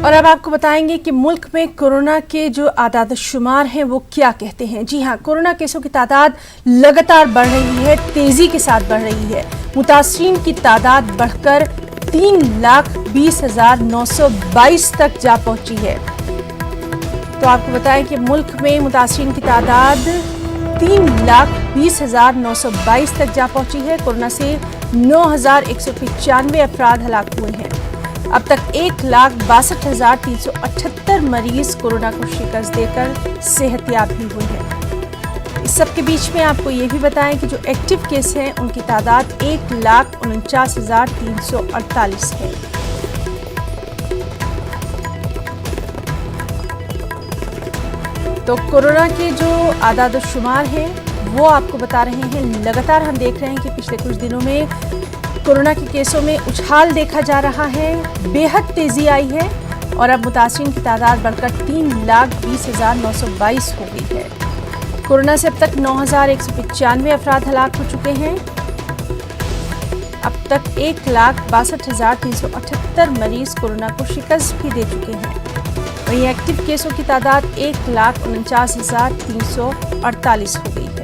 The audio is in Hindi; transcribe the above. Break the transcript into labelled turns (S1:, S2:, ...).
S1: और अब आपको बताएंगे कि मुल्क में कोरोना के जो आदाद शुमार हैं वो क्या कहते हैं। जी हाँ, कोरोना केसों की तादाद लगातार बढ़ रही है, तेजी के साथ बढ़ रही है। मुतासरीन की तादाद बढ़कर 3,20,922 तक जा पहुंची है। तो आपको बताएं कि मुल्क में मुतासरीन की तादाद 3,20,922 तक जा पहुंची है। कोरोना से 9,195 अफराद हलाक हुए हैं। अब तक 1,62,378 मरीज कोरोना को शिकस्त देकर सेहतयाब भी हुए हैं। इस सब के बीच में आपको ये भी बताएं कि जो एक्टिव केस हैं उनकी तादाद 1,49,348 है। तो कोरोना के जो आदाद शुमार हैं वो आपको बता रहे हैं। लगातार हम देख रहे हैं कि पिछले कुछ दिनों में कोरोना के केसों में उछाल देखा जा रहा है, बेहद तेजी आई है और अब मुतासरीन की तादाद बढ़कर 3,20,922 हो गई है। कोरोना से अब तक 9,195 अफराद हलाक हो चुके हैं। अब तक 1,62,378 मरीज कोरोना को शिकस्त भी दे चुके हैं। वहीं एक्टिव केसों की तादाद 1,49,348 हो गई है।